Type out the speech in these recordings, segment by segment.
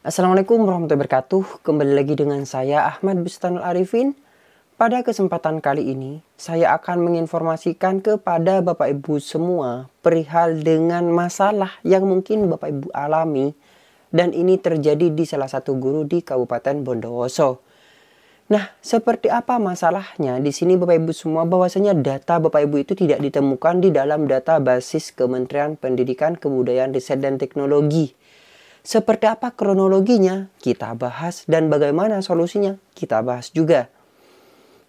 Assalamualaikum warahmatullahi wabarakatuh. Kembali lagi dengan saya Ahmad Bustanul Arifin. Pada kesempatan kali ini saya akan menginformasikan kepada Bapak Ibu semua perihal dengan masalah yang mungkin Bapak Ibu alami, dan ini terjadi di salah satu guru di Kabupaten Bondowoso. Nah, seperti apa masalahnya? Di sini Bapak Ibu semua, bahwasanya data Bapak Ibu itu tidak ditemukan di dalam data basis Kementerian Pendidikan, Kebudayaan, Riset dan Teknologi. Seperti apa kronologinya? Kita bahas, dan bagaimana solusinya? Kita bahas juga.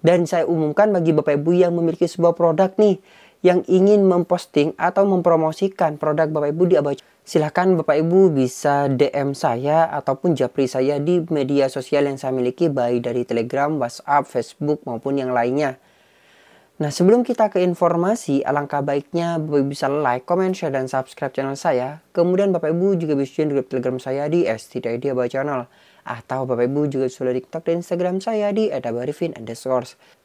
Dan saya umumkan bagi Bapak Ibu yang memiliki sebuah produk nih, yang ingin memposting atau mempromosikan produk Bapak Ibu di Aba. Silahkan Bapak Ibu bisa DM saya ataupun japri saya di media sosial yang saya miliki, baik dari Telegram, WhatsApp, Facebook maupun yang lainnya. Nah, sebelum kita ke informasi, alangkah baiknya Bapak Ibu bisa like, comment, share, dan subscribe channel saya. Kemudian Bapak Ibu juga bisa join grup Telegram saya di @aba_channel. Atau Bapak Ibu juga sudah di TikTok dan Instagram saya di @abarifin_.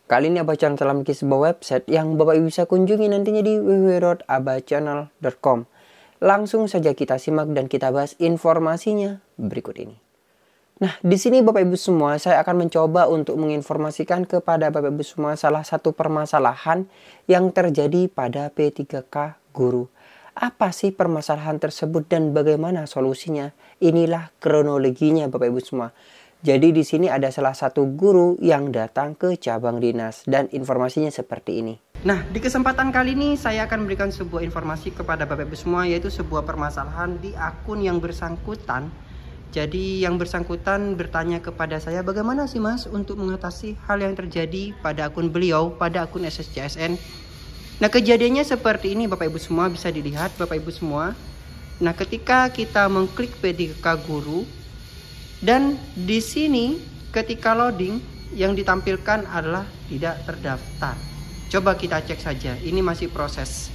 Kali ini Aba Channel telah memiliki sebuah website yang Bapak Ibu bisa kunjungi nantinya di www.abachannel.com. Langsung saja kita simak dan kita bahas informasinya berikut ini. Nah, di sini Bapak Ibu semua, saya akan mencoba untuk menginformasikan kepada Bapak Ibu semua salah satu permasalahan yang terjadi pada P3K Guru. Apa sih permasalahan tersebut dan bagaimana solusinya? Inilah kronologinya Bapak Ibu semua. Jadi di sini ada salah satu guru yang datang ke cabang dinas dan informasinya seperti ini. Nah, di kesempatan kali ini saya akan memberikan sebuah informasi kepada Bapak Ibu semua, yaitu sebuah permasalahan di akun yang bersangkutan. Jadi yang bersangkutan bertanya kepada saya, bagaimana sih Mas untuk mengatasi hal yang terjadi pada akun beliau, pada akun SSCSN. Nah, kejadiannya seperti ini Bapak Ibu semua, bisa dilihat Bapak Ibu semua. Nah, ketika kita mengklik P3K Guru, dan di sini ketika loading yang ditampilkan adalah tidak terdaftar. Coba kita cek saja, ini masih proses.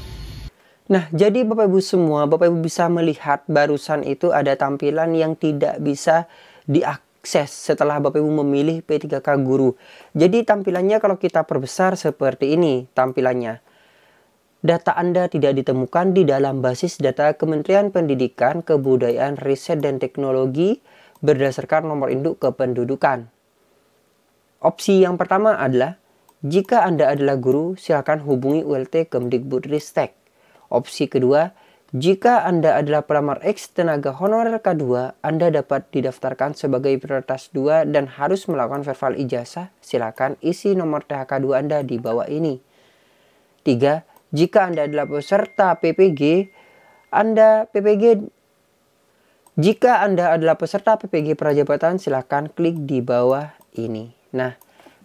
Nah, jadi Bapak Ibu semua, Bapak Ibu bisa melihat barusan itu ada tampilan yang tidak bisa diakses setelah Bapak Ibu memilih P3K Guru. Jadi tampilannya kalau kita perbesar seperti ini tampilannya. Data Anda tidak ditemukan di dalam basis data Kementerian Pendidikan, Kebudayaan, Riset dan Teknologi berdasarkan nomor induk kependudukan. Opsi yang pertama adalah, jika Anda adalah guru, silakan hubungi ULT Kemdikbudristek. Opsi kedua, jika Anda adalah pelamar X tenaga honorer K2, Anda dapat didaftarkan sebagai prioritas 2 dan harus melakukan verbal ijazah. Silakan isi nomor THK2 Anda di bawah ini. 3. Jika Anda adalah peserta PPG, jika Anda adalah peserta PPG Prajabatan, silakan klik di bawah ini. Nah,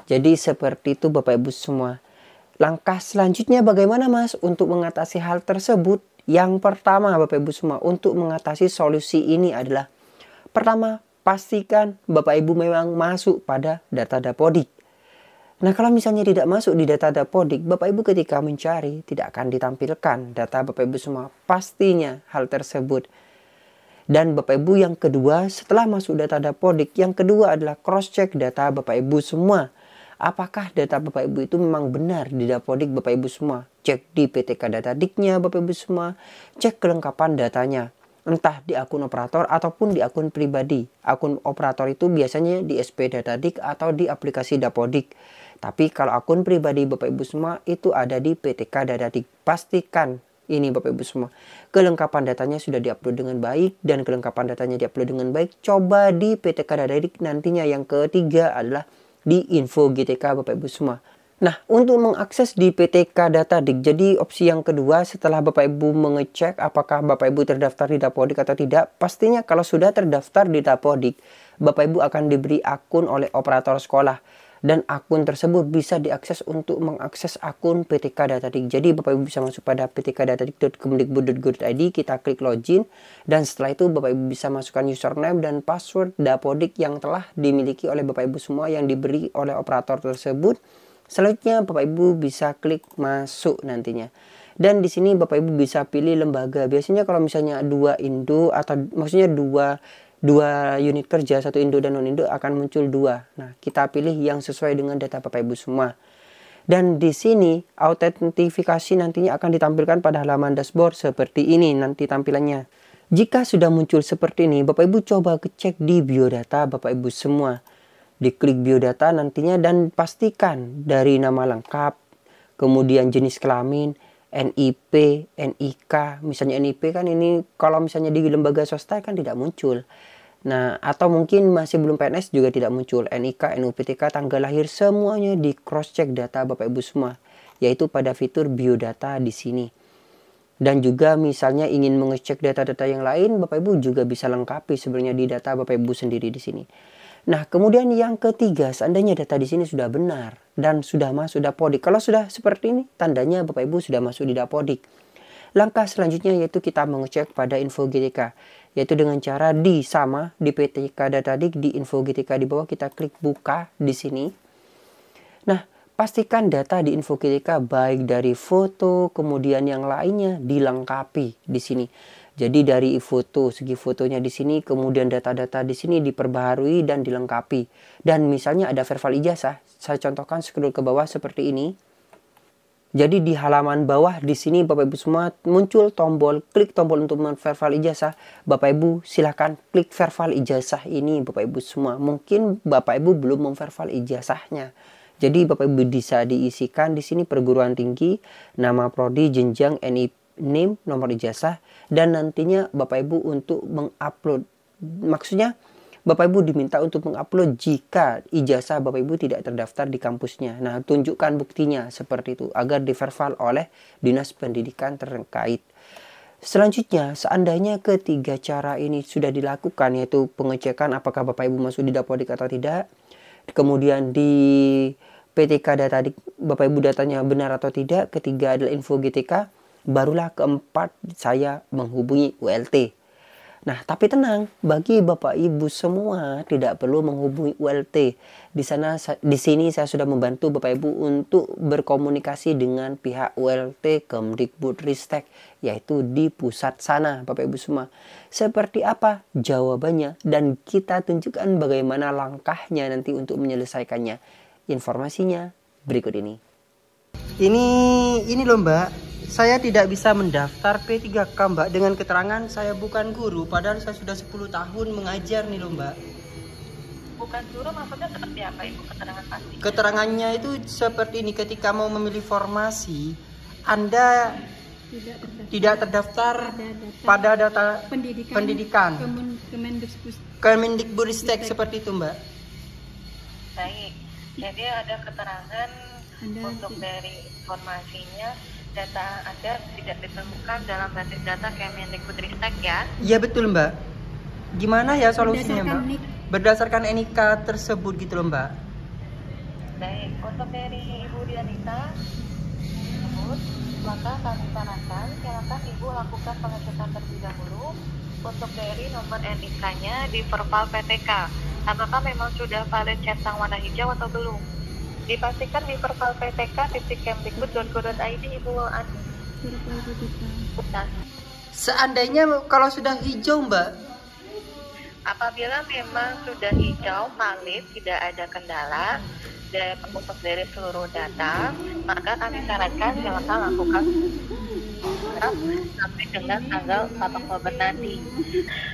jadi seperti itu Bapak Ibu semua. Langkah selanjutnya bagaimana Mas untuk mengatasi hal tersebut? Yang pertama Bapak Ibu semua, untuk mengatasi solusi ini adalah, pertama, pastikan Bapak Ibu memang masuk pada data Dapodik. Nah, kalau misalnya tidak masuk di data Dapodik, Bapak Ibu ketika mencari tidak akan ditampilkan data Bapak Ibu semua. Pastinya hal tersebut. Dan Bapak Ibu yang kedua, setelah masuk data Dapodik, yang kedua adalah cross check data Bapak Ibu semua. Apakah data Bapak Ibu itu memang benar di Dapodik Bapak Ibu semua? Cek di PTK Data Diknya Bapak Ibu semua. Cek kelengkapan datanya. Entah di akun operator ataupun di akun pribadi. Akun operator itu biasanya di SP Data Dik atau di aplikasi Dapodik. Tapi kalau akun pribadi Bapak Ibu semua itu ada di PTK Data Dik. Pastikan ini Bapak Ibu semua, kelengkapan datanya sudah diupload dengan baik, dan kelengkapan datanya diupload dengan baik. Coba di PTK Data Dik. Nantinya yang ketiga adalah di info GTK Bapak Ibu semua. Nah, untuk mengakses di PTK Data Dik, jadi opsi yang kedua setelah Bapak Ibu mengecek apakah Bapak Ibu terdaftar di Dapodik atau tidak, pastinya kalau sudah terdaftar di Dapodik, Bapak Ibu akan diberi akun oleh operator sekolah. Dan akun tersebut bisa diakses untuk mengakses akun PTK Data Dik. Jadi Bapak Ibu bisa masuk pada ptkdatadik.kemdikbud.go.id, kita klik login, dan setelah itu Bapak Ibu bisa masukkan username dan password Dapodik yang telah dimiliki oleh Bapak Ibu semua yang diberi oleh operator tersebut. Selanjutnya Bapak Ibu bisa klik masuk nantinya. Dan di sini Bapak Ibu bisa pilih lembaga. Biasanya kalau misalnya dua Indo atau maksudnya dua unit kerja, satu Indo dan non Indo, akan muncul dua. Nah, kita pilih yang sesuai dengan data Bapak Ibu semua. Dan di sini autentifikasi nantinya akan ditampilkan pada halaman dashboard seperti ini nanti tampilannya. Jika sudah muncul seperti ini, Bapak Ibu coba cek di biodata Bapak Ibu semua. Diklik biodata nantinya dan pastikan dari nama lengkap, kemudian jenis kelamin, NIP, NIK. Misalnya NIP kan ini kalau misalnya di lembaga swasta kan tidak muncul. Nah, atau mungkin masih belum PNS juga tidak muncul. NIK, NUPTK, tanggal lahir semuanya di cross check data Bapak Ibu semua, yaitu pada fitur biodata di sini. Dan juga misalnya ingin mengecek data-data yang lain, Bapak Ibu juga bisa lengkapi sebenarnya di data Bapak Ibu sendiri di sini. Nah, kemudian yang ketiga, seandainya data di sini sudah benar dan sudah masuk Dapodik. Kalau sudah seperti ini, tandanya Bapak Ibu sudah masuk di Dapodik. Langkah selanjutnya yaitu kita mengecek pada info GTK, yaitu dengan cara di PTK Datadik di info GTK di bawah kita klik buka di sini. Nah, pastikan data di info GTK baik dari foto kemudian yang lainnya dilengkapi di sini. Jadi dari foto, segi fotonya di sini, kemudian data-data di sini diperbaharui dan dilengkapi. Dan misalnya ada verbal ijazah, saya contohkan scroll ke bawah seperti ini. Jadi di halaman bawah di sini Bapak Ibu semua muncul tombol, klik tombol untuk verbal ijazah. Bapak Ibu silahkan klik verbal ijazah ini Bapak Ibu semua. Mungkin Bapak Ibu belum memverbal ijazahnya. Jadi Bapak Ibu bisa diisikan di sini perguruan tinggi, nama prodi, jenjang, NIM, nomor ijazah, dan nantinya Bapak Ibu untuk mengupload. Maksudnya Bapak Ibu diminta untuk mengupload jika ijazah Bapak Ibu tidak terdaftar di kampusnya. Nah, tunjukkan buktinya seperti itu agar diverval oleh Dinas Pendidikan terkait. Selanjutnya, seandainya ketiga cara ini sudah dilakukan, yaitu pengecekan apakah Bapak Ibu masuk di Dapodik atau tidak, kemudian di PTK Datadik Bapak Ibu datanya benar atau tidak, ketiga adalah info GTK, barulah keempat saya menghubungi ULT. Nah, tapi tenang, bagi Bapak Ibu semua tidak perlu menghubungi ULT. Di sini saya sudah membantu Bapak Ibu untuk berkomunikasi dengan pihak ULT Kemdikbudristek, yaitu di pusat sana Bapak Ibu semua. Seperti apa jawabannya dan kita tunjukkan bagaimana langkahnya nanti untuk menyelesaikannya. Informasinya berikut ini. Ini loh Mbak. Saya tidak bisa mendaftar P3K Mbak dengan keterangan saya bukan guru, padahal saya sudah 10 tahun mengajar nih loh Mbak. Bukan guru maksudnya seperti apa Ibu keterangan pasti? Keterangannya itu seperti ini, ketika mau memilih formasi Anda tidak terdaftar pada data pendidikan. Kemendikbudristek seperti itu Mbak. Baik, jadi ada keterangan untuk dari informasinya data Anda tidak ditemukan dalam basis data Kemendikbudristek ya? Iya betul Mbak. Gimana ya solusinya Mbak? Berdasarkan NIK tersebut gitu loh Mbak. Baik, untuk dari Ibu Dianita tersebut, maka kami sarankan silakan Ibu lakukan pengecekan terlebih dahulu untuk dari nomor NIK-nya di Perpal PTK. Apakah memang sudah valid centang warna hijau atau belum? Dipastikan di Perpal PTK.kemdikbud.go.id Ibu Ani. Seandainya kalau sudah hijau Mbak, apabila memang sudah hijau valid, tidak ada kendala dan untuk dari seluruh data, maka kami sarankan silakan lakukan sampai dengan tanggal 4 Oktober nanti.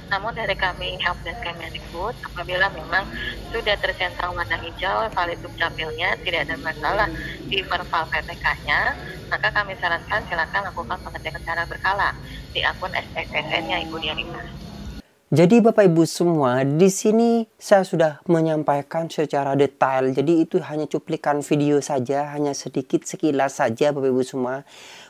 Namun dari kami Helpdesk Kemendikbud, apabila memang sudah tercentang warna hijau valid dukcapilnya, tidak ada masalah di verbal PTK-nya, maka kami sarankan silakan lakukan pengecekan secara berkala di akun SSN-nya Ibu Dianita. Jadi Bapak Ibu semua, di sini saya sudah menyampaikan secara detail. Jadi itu hanya cuplikan video saja, hanya sedikit sekilas saja Bapak Ibu semua.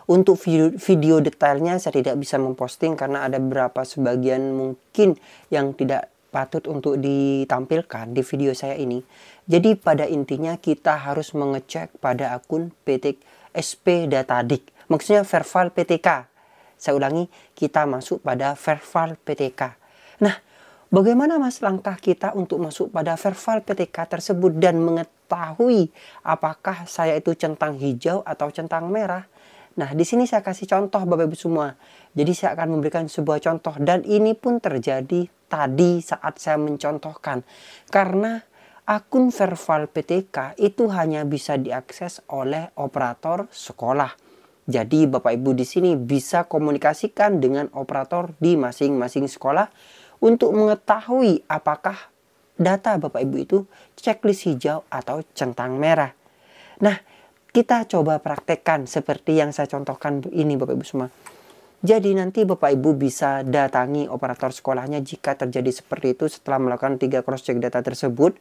Untuk video detailnya saya tidak bisa memposting karena ada beberapa sebagian mungkin yang tidak patut untuk ditampilkan di video saya ini. Jadi pada intinya kita harus mengecek pada akun PT SP Datadik. Maksudnya verbal PTK. Saya ulangi, kita masuk pada verbal PTK. Nah, bagaimana Mas langkah kita untuk masuk pada verbal PTK tersebut dan mengetahui apakah saya itu centang hijau atau centang merah? Nah, di sini saya kasih contoh Bapak Ibu semua. Jadi saya akan memberikan sebuah contoh dan ini pun terjadi tadi saat saya mencontohkan. Karena akun Verval PTK itu hanya bisa diakses oleh operator sekolah. Jadi Bapak Ibu di sini bisa komunikasikan dengan operator di masing-masing sekolah untuk mengetahui apakah data Bapak Ibu itu checklist hijau atau centang merah. Nah, kita coba praktekkan seperti yang saya contohkan ini Bapak Ibu semua. Jadi nanti Bapak Ibu bisa datangi operator sekolahnya jika terjadi seperti itu. Setelah melakukan 3 cross check data tersebut,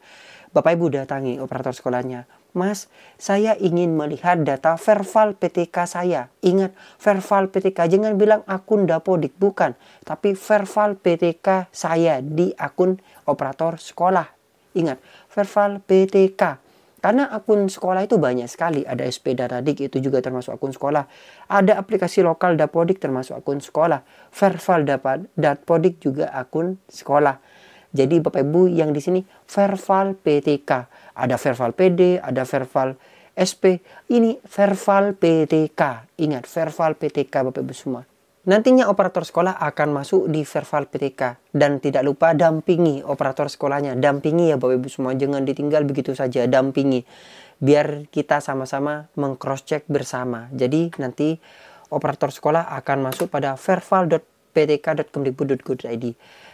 Bapak Ibu datangi operator sekolahnya. Mas, saya ingin melihat data Verval PTK saya. Ingat, Verval PTK, jangan bilang akun Dapodik, bukan. Tapi Verval PTK saya di akun operator sekolah. Ingat, Verval PTK. Karena akun sekolah itu banyak sekali. Ada SP Datadik, itu juga termasuk akun sekolah. Ada aplikasi lokal Dapodik termasuk akun sekolah. Verval Dapodik juga akun sekolah. Jadi Bapak Ibu yang di sini Verval PTK. Ada Verval PD, ada Verval SP. Ini Verval PTK. Ingat, Verval PTK Bapak Ibu semua. Nantinya operator sekolah akan masuk di Verval PTK. Dan tidak lupa dampingi operator sekolahnya. Dampingi ya Bapak Ibu semua. Jangan ditinggal begitu saja. Dampingi. Biar kita sama-sama meng-cross check bersama. Jadi nanti operator sekolah akan masuk pada verval.ptk.kemdikbud.go.id.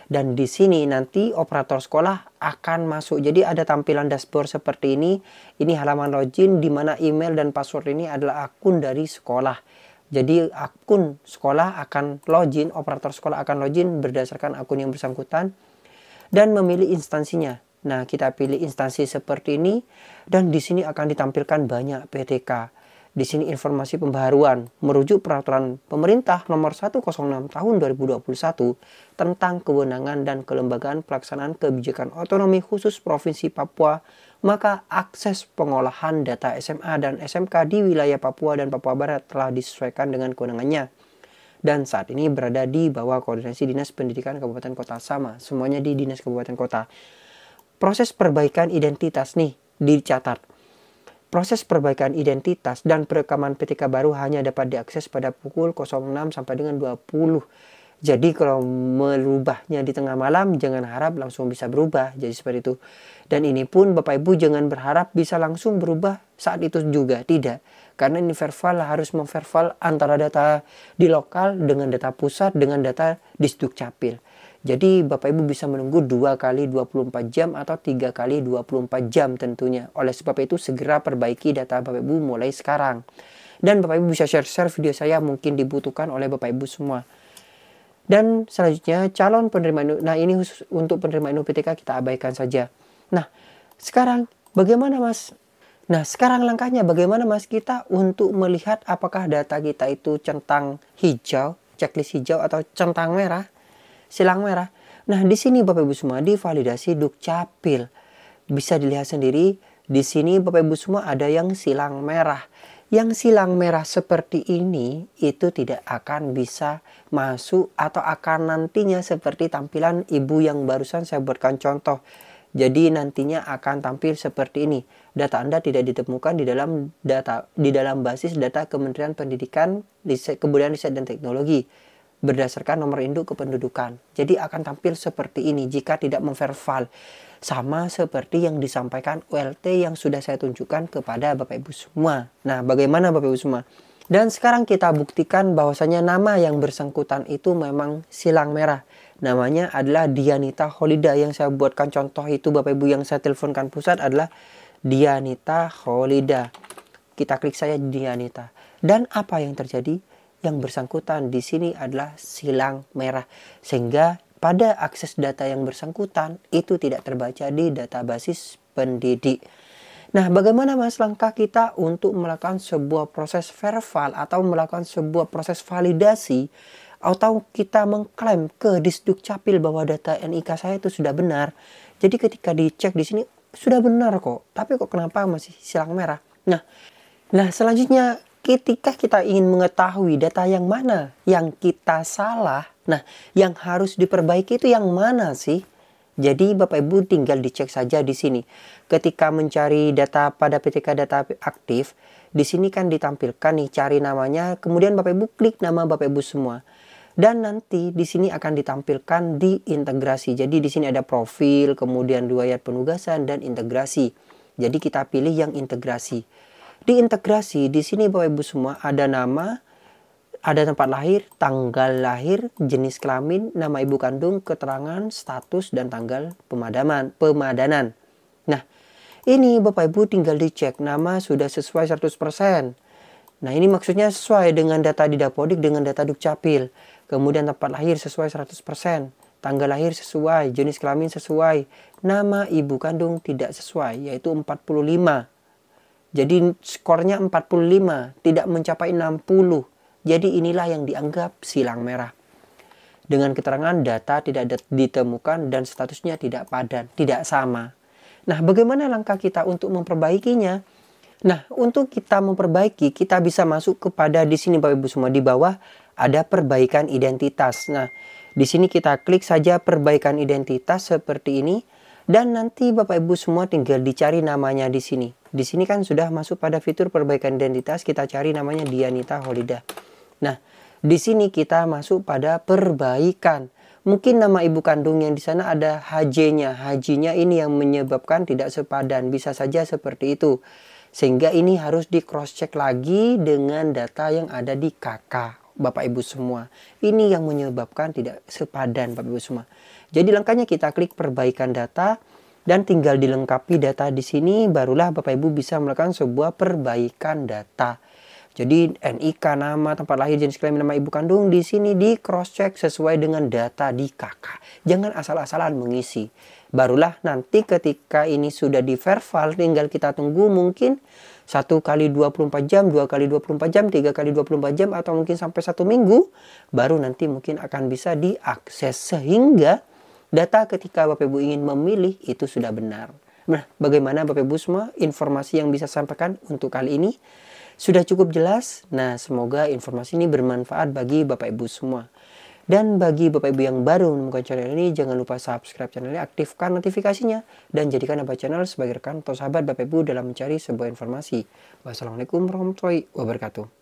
Dan di sini nanti operator sekolah akan masuk. Jadi ada tampilan dashboard seperti ini. Ini halaman login di mana email dan password ini adalah akun dari sekolah. Jadi akun sekolah akan login, operator sekolah akan login berdasarkan akun yang bersangkutan dan memilih instansinya. Nah, kita pilih instansi seperti ini dan di sini akan ditampilkan banyak PTK. Di sini informasi pembaharuan merujuk peraturan pemerintah nomor 106 tahun 2021 tentang kewenangan dan kelembagaan pelaksanaan kebijakan otonomi khusus Provinsi Papua. Maka akses pengolahan data SMA dan SMK di wilayah Papua dan Papua Barat telah disesuaikan dengan kewenangannya. Dan saat ini berada di bawah koordinasi Dinas Pendidikan Kabupaten Kota sama. Semuanya di Dinas Kabupaten Kota. Proses perbaikan identitas nih dicatat. Proses perbaikan identitas dan perekaman PTK baru hanya dapat diakses pada pukul 06 sampai dengan 20. Jadi kalau merubahnya di tengah malam jangan harap langsung bisa berubah. Jadi seperti itu. Dan ini pun Bapak Ibu jangan berharap bisa langsung berubah saat itu juga. Tidak. Karena ini Verval harus memverval antara data di lokal dengan data pusat dengan data di Sdukcapil. Jadi Bapak Ibu bisa menunggu 2 kali 24 jam atau 3 kali 24 jam tentunya. Oleh sebab itu segera perbaiki data Bapak Ibu mulai sekarang. Dan Bapak Ibu bisa share-share video saya mungkin dibutuhkan oleh Bapak Ibu semua. Dan selanjutnya calon penerima INU. Nah ini khusus untuk penerima INU PTK kita abaikan saja. Nah sekarang bagaimana Mas? Nah sekarang langkahnya bagaimana Mas kita untuk melihat apakah data kita itu centang hijau, checklist hijau atau centang merah, silang merah. Nah di sini Bapak Ibu semua divalidasi Dukcapil. Bisa dilihat sendiri di sini Bapak Ibu semua ada yang silang merah. Yang silang merah seperti ini itu tidak akan bisa masuk atau akan nantinya seperti tampilan ibu yang barusan saya buatkan contoh. Jadi nantinya akan tampil seperti ini. Data Anda tidak ditemukan di dalam basis data Kementerian Pendidikan, Kebudayaan, Riset dan Teknologi berdasarkan nomor induk kependudukan. Jadi akan tampil seperti ini jika tidak memverval. Sama seperti yang disampaikan ULT yang sudah saya tunjukkan kepada Bapak Ibu semua. Nah, bagaimana Bapak Ibu semua? Dan sekarang kita buktikan bahwasanya nama yang bersangkutan itu memang silang merah. Namanya adalah Dianita Holida. Yang saya buatkan contoh itu Bapak Ibu yang saya teleponkan pusat adalah Dianita Holida. Kita klik saja Dianita. Dan apa yang terjadi? Yang bersangkutan di sini adalah silang merah. Sehingga pada akses data yang bersangkutan itu tidak terbaca di data basis pendidik. Nah, bagaimana Mas langkah kita untuk melakukan sebuah proses verval atau melakukan sebuah proses validasi atau kita mengklaim ke Disdukcapil bahwa data NIK saya itu sudah benar. Jadi ketika dicek di sini sudah benar kok, tapi kok kenapa masih silang merah? Nah selanjutnya ketika kita ingin mengetahui data yang mana yang kita salah, nah yang harus diperbaiki itu yang mana sih? Jadi Bapak Ibu tinggal dicek saja di sini. Ketika mencari data pada PTK data aktif, di sini kan ditampilkan nih cari namanya, kemudian Bapak Ibu klik nama Bapak Ibu semua. Dan nanti di sini akan ditampilkan di integrasi. Jadi di sini ada profil, kemudian riwayat penugasan dan integrasi. Jadi kita pilih yang integrasi. Di integrasi di sini Bapak Ibu semua ada nama, ada tempat lahir, tanggal lahir, jenis kelamin, nama ibu kandung, keterangan, status dan tanggal pemadanan. Nah, ini Bapak Ibu tinggal dicek nama sudah sesuai 100%. Nah, ini maksudnya sesuai dengan data di Dapodik dengan data Dukcapil. Kemudian tempat lahir sesuai 100%, tanggal lahir sesuai, jenis kelamin sesuai, nama ibu kandung tidak sesuai yaitu 45. Jadi skornya 45, tidak mencapai 60. Jadi inilah yang dianggap silang merah. Dengan keterangan data tidak ditemukan dan statusnya tidak padan, tidak sama. Nah, bagaimana langkah kita untuk memperbaikinya? Nah, untuk kita memperbaiki, kita bisa masuk kepada di sini Bapak Ibu semua, di bawah ada perbaikan identitas. Nah, di sini kita klik saja perbaikan identitas seperti ini dan nanti Bapak Ibu semua tinggal dicari namanya di sini. Di sini kan sudah masuk pada fitur perbaikan identitas, kita cari namanya Dianita Holida. Nah, di sini kita masuk pada perbaikan. Mungkin nama ibu kandung yang di sana ada HJ-nya. HJ-nya ini yang menyebabkan tidak sepadan, bisa saja seperti itu. Sehingga ini harus di cross check lagi dengan data yang ada di KK Bapak Ibu semua. Ini yang menyebabkan tidak sepadan Bapak Ibu semua. Jadi langkahnya kita klik perbaikan data dan tinggal dilengkapi data di sini, barulah Bapak Ibu bisa melakukan sebuah perbaikan data. Jadi NIK, nama, tempat lahir, jenis kelamin, nama ibu kandung di sini di cross check sesuai dengan data di KK. Jangan asal-asalan mengisi. Barulah nanti ketika ini sudah di verval, tinggal kita tunggu mungkin 1 kali 24 jam, 2 kali 24 jam, 3 kali 24 jam, atau mungkin sampai 1 minggu. Baru nanti mungkin akan bisa diakses sehingga data ketika Bapak Ibu ingin memilih itu sudah benar. Nah, bagaimana Bapak Ibu semua informasi yang bisa sampaikan untuk kali ini? Sudah cukup jelas? Nah, semoga informasi ini bermanfaat bagi Bapak Ibu semua. Dan bagi Bapak Ibu yang baru menemukan channel ini, jangan lupa subscribe channel ini, aktifkan notifikasinya, dan jadikan Abah Channel sebagai rekan atau sahabat Bapak Ibu dalam mencari sebuah informasi. Wassalamualaikum warahmatullahi wabarakatuh.